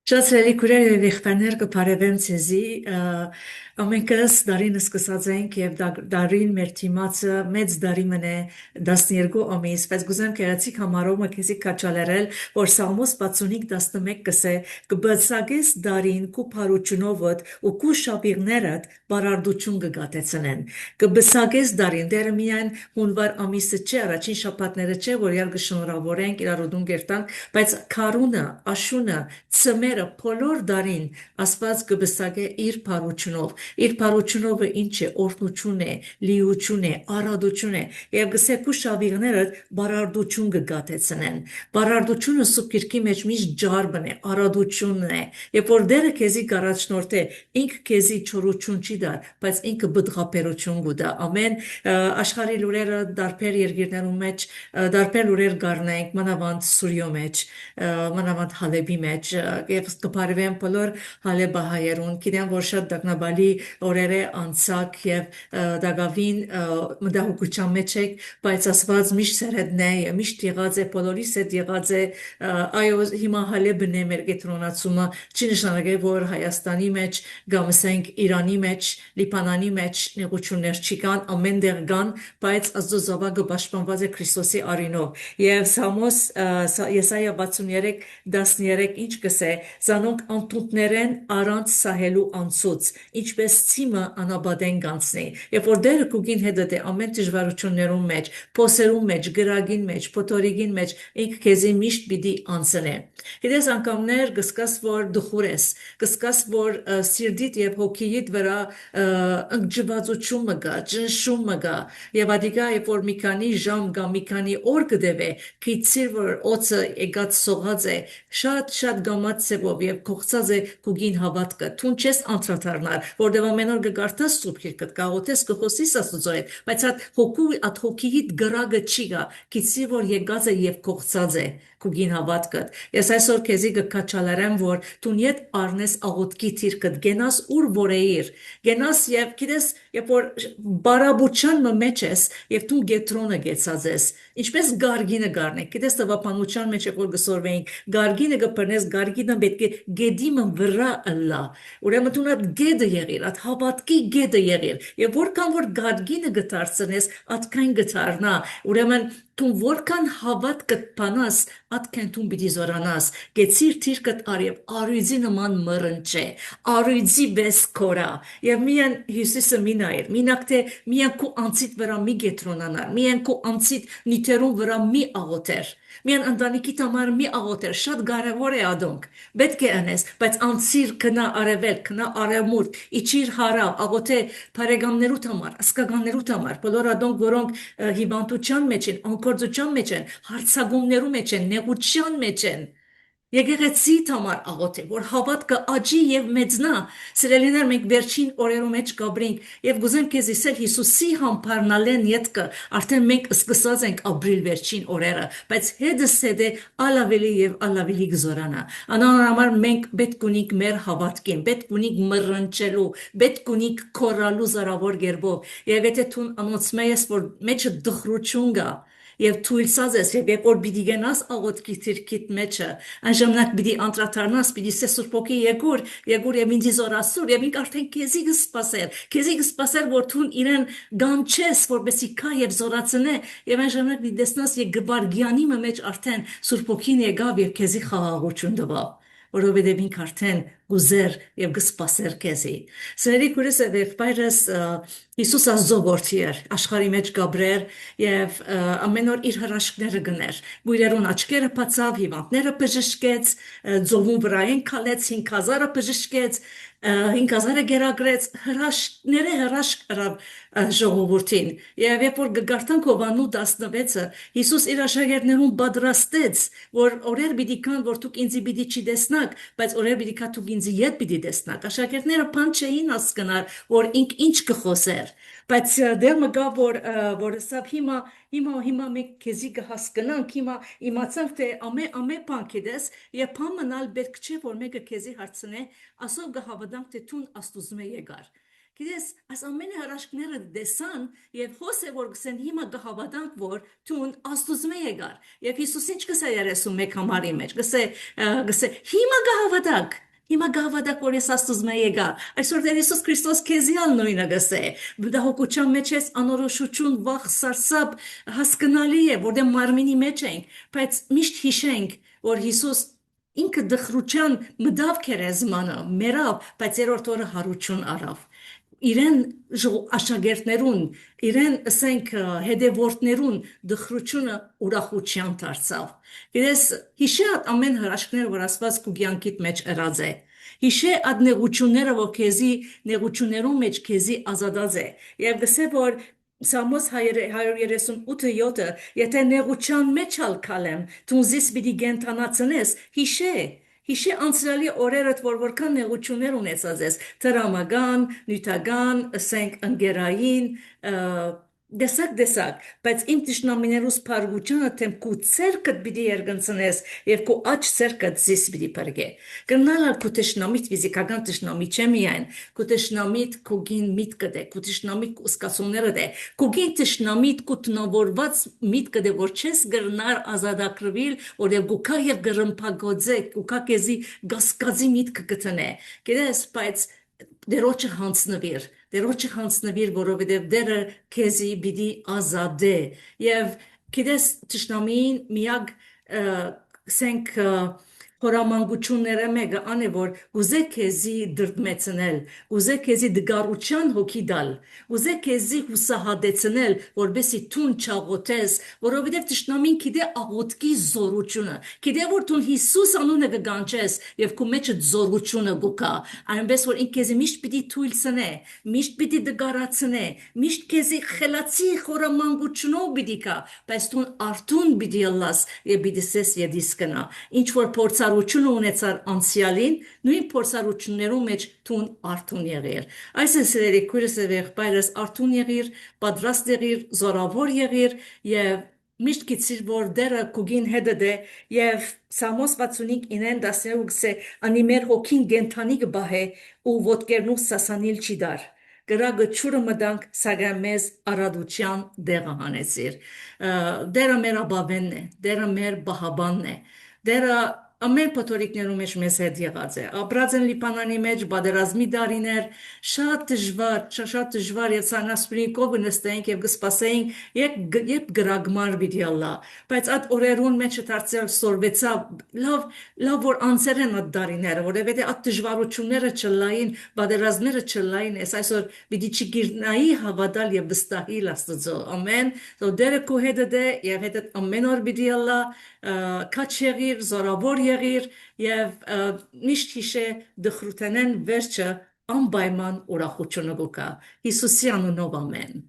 Շատ սիրելի քուրեր եւ եղբայրներ կփարեվեմ ցեզի ամենքս դարին սկսած ենք եւ դարին մեր թիմացը մեծ դարի մնե 12 ամիս բայց գուզեմ քերացիկ համարոմը քեզի կաչալերել որ Սամոս 65:11 կսե կբացագես դարին կու փարուչունովդ ու կու շապիրներդ բարարդություն կգատեցնեն կբսագես դարին դերը միայն հունվար ամիսը չէ առաջին շաբաթները չէ որ յալ կշնորհավորենք իրարոդուն գերտանք բայց քարունը աշունը ծմերը բոլոր դարին Աստված կբսակե իր փարուչունով ինչ է օրհնություն է լիություն է առատություն է եւ գսե քու շավիղները բարարդություն կգատեցնեն բարարդությունը սուբկիրքի մեջ միշտ ջարբն է առատությունն է երբ որ դերը քեզի գարաչնորթե ինքը քեզի չորություն չի դար բայց ինքը բդղապերություն գուտա ամեն աշխարհի լուրերը դարբեր երկիրներում մեջ դարբեր լուրեր գառնենք մանավանդ Սուրիո մեջ մանավանդ Հալեբի մեջ եւ կփարվեն բոլոր հալեբահայերուն գիտեմ որ շատ դակնաբալի օրերը անցակ եւ դակավին մտահոգության մեջ եք բայց ասված միշտ սերեդն է միշտ եղած է բոլորիս հետ եղած է այո հիմա հալեբն է մեր կետրոնացումը չի նշանակե որ Հայաստանի մեջ գամսենք Իրանի մեջ Լիբանանի մեջ նեղություններ չի կան ամեն դեղ կան բայց Աստծո զավակը պաշտպանված է Քրիստոսի արինով եւ Սամոս Եսայա 63:13 ինչ կսե զանոնք անտունտներեն առանց սահելու անցուց ինչպես ցիմը անաբադեն գանցնի երբ որ դերը կուգին հետդ է ամեն դժվարություններում մեջ փոսերում մեջ գրագին մեջ փոթորիկին մեջ ինք քեզի միշտ պիտի անցնե գիտես անգամներ կսկաս որ դխուր ես կսկաս որ սիրդիդ եւ հոգիիդ վրա ընկճվածություն մգա ճնշում մգա եւ ադիգա երբ որ մի քանի ժամ կամ մի քանի օր կդեվե քիծիր որ օծը եկած սողած է շատ գամած ծևով եւ կողծած է կուգին հավատքը թուն չես անդրադառնալ որտեղ ամեն օր կգարտաս սուրբ գիրքը կաղոթես կխոսիս Աստծո հետ բայց հատ հոգիիդ գրագը չի գա քիծիր որ եկած է եւ կողծած է կուգին հավատքը ես այսօր քեզի կքաչալարեմ որ դու նյետ առնես աղոթքի թիրքդ գենաս ուր որեիր գենաս եւ գիտես երբ որ բարաբուչան մեջ ես եւ դու գետրոնը գեցած ես ինչպես գարգինը գառնեք գիտես տվապանության մեջ երբ որ գսորվեին գարգինը կբռնես գարգինը պետք է գեդիմը վրա ըլլա ուրեմն դու նատ գեդը եղիր at հավատքի գեդը եղիր եւ որքան որ գարգինը գտարցնես atքան գտարնա ուրեմն դու որքան հավատ կտփանաս atքան դու պիտի զորանաս գեցիր թիրքդ արև արույձի նման մռնչե արույձի բես կորա եւ միան Հիսուսը մինայր մինակտե միան քու անցիդ վրա մի գետրոնանար միան քու անցիդ նիթերուն վրա մի աղոթեր միան ընտանիքիդ համար մի աղոթեր շատ կարևոր է ադոնք պետք է անես բայց անցիր կնա արևել կնա արևմուտք իջիր հարավ աղոթե բարեկամներուդ համար ասկականներուդ համար բոլոր ադոնք որոնք հիվանդության մեջ են անկորձության մեջ են հարցագումներու մեջ են նեղության մեջ են Եկեղեցիդ համար աղոթե որ հավատքը աճի եւ մեծնա սիրելիներ մենք վերջին օրերու մեջ կաբրենք եւ գուզեմ քեզ իսել Հիսուսի համբարնալեն յետքը արդեն մենք սկսած ենք ապրիլ վերջին օրերը բայց հետս հետե ալավելի եւ ալավելի գզորանա անան համար մենք պետք ունենք մեր հավատքին պետք ունենք մռնչելու պետք ունենք կորալու զարավոր գերբով եւ եթե դու անոնցմես որ մեջը դխրություն գա Եվ թույլսած ես, երբ որ պիտի գնաս աղոթքի թիրքիդ մեջը, անժամանակ պիտի անդրադառնաս, պիտի սեսուր փոքի եկուր եւ ինձ զորասուր եւ ինք արդեն քեզի կսպասեր, որ թուն իրեն գանչես, որպեսի կա եւ զորացնե եւ անժամանակ պիտի տեսնաս եւ գբարգյանի մեջ արդեն սուրբ փոքին եկավ եւ քեզի խաղաղություն տվավ որովհետև ինք արդեն գուզեր եւ գսպասեր քեզի սերի քուրս եղբայրս Հիսուս Աստծո որդի էր աշխարհի մեջ գաբրեր եւ ամեն օր իր հրաշքները գներ գույրերուն աչքերը բացավ հիվանդները բժշկեց ձողուն վրային քալեց 5000-ը բժշկեց 5000-ը գերագրեց հրաշքները հրաշք արավ ժողովրդին եւ երբ որ գարտանք Հովանու 16-ը Հիսուս իր աշակերտներուն պատրաստեց որ օրեր պիտի կան որ դուք ինձ պիտի չտեսնաք բայց օրեր պիտի կա դուք ինձ յետ պիտի տեսնաք աշակերտները բան չէին հասկնար որ ինք ինչ կխոսեր բայց դեռ մգա որ սա հիմա մենք քեզի կհասկնանք հիմա իմացանք թե ամե բան կդես եւ բան մնալ պետք չէ որ մեկը քեզի հարցնե ասով կհավատանք թե դու աստուծմե եկար Գիտես, այս ամենը հրաշքները դեսան եւ հոս է որ գսեն հիմա գահավատանք որ տուն աստուծում է եկար եւ Հիսուս ինչ գսե 31 համարի մեջ գսե հիմա գահավատանք Հիմա գավադակ որ ես աստուծում եմ եկա այսօր դեր Հիսուս Քրիստոս քեզի ալ նույնը գսե դա հոգուչան մեջ ես անորոշություն վախ սարսափ հասկանալի է որ դե մարմինի մեջ ենք բայց միշտ հիշենք որ Հիսուս ինքը դխրուչան մդավ քերեզմանը մերավ բայց երրորդ օրը հարություն արավ իրեն աշակերտներուն, իրեն ասենք հետևորդներուն դխրությունը ուրախության դարձավ։ Գիտես, հիշե այդ ամեն հրաշքները, որ Աստված քո կյանքիդ մեջ ըրած է։ Հիշե այդ նեղությունները, որ քեզի նեղություններուն մեջ քեզի ազատած է։ Եվ գսե որ Սամոս 138-ը, եթե նեղության մեջ ալ կալեմ, դու զիս պիտի գենթանացնես, Հիշե անցյալի օրերդ, որ որքան նեղություններ ունեցած ես, տրամական, նյութական, ասենք ընկերային, դեսակ, բայց իմ տիշնամիներուս փարգուչանը թեմ քու ցերկդ պիտի երգնցնես եւ քու աչ ցերկդ զիս պիտի բրգե։ Կնալալ քու տիշնամիտ ֆիզիկական տիշնամի չէ միայն, քու տիշնամիտ քու գին միտքը դե, քու տիշնամիտ ուսկացումները դե, քու գին տիշնամիտ քու տնավորված միտքը դե որ չես գրնար ազատագրվել, որև գուքա եւ գրմփագոձե, գուքա քեզի գասկածի միտքը գտնե։ Գիտես, բայց դերոջը հանցնվիր, որովհետև դերը քեզի պիտի ազատե եւ գիտես ճշնամին միակ սենք խորամանկությունները մեկը անը որ ուզե քեզի դրդմեցնել, ուզե քեզի դգարության հոգի դալ, ուզե քեզի հուսահատեցնել, որբեսի տուն չաղոթես, որովհետև ճշնամին գիտե աղոթքի զորությունը, գիտե որ տուն Հիսուս անունը կգանչես եւ քո մեջ զորությունը գուկա, այնպես որ ինքեզի միշտ պիտի թույլցնե, միշտ պիտի դգարացնե, միշտ քեզի խելացի խորամանկությունով պիտի կա, բայց տուն արթուն պիտի ըլլաս եւ պիտի սես եդիսկնա, ինչ որ փորձառությունը ունեցար անցյալին, նույն փորձառություններում մեջ տուն արթուն եղիր։ Այս է սիրելի քույրս եւ եղբայրս արթուն եղիր, պատրաստ եղիր, զորավոր եղիր եւ միշտ գիտիր որ դերը կուգին հետը դե եւ Սամոս 65:9-10 գսե անի մեր հոգին գենթանի կբահե ու ոտքերնու սասանիլ չի դար գրագը ճուրը մտանք սակայն մեզ արադության դեղը հանեցիր դերը մեր աբավենն է դերը մեր բահաբանն է դերը ամեն փոթորիկներում մեջ մեզ հետ եղած է ապրած են լիբանանի մեջ բادرազմի դարիներ շատ դժվար եւ սանասպրինկով նստենք եւ գսպասեինք երբ գրագմար պիտի ալլա բայց այդ օրերուն մեջ դարձյալ սորվեցավ լավ որ անցեր են այդ դարիները որովհետեւ այդ դժվարությունները չլային բادرազմները չլային այսօր պիտի չգիրնայի հավատալ եւ վստահիլ Աստծո ամեն դերը քո հետ է եւ հետ ամեն օր պիտի ալլա քաչ եղիր զորավոր եղիր եւ միշտ հիշե դխրութենեն վերջը անպայման ուրախությունը գուկա Հիսուսի անունով ամեն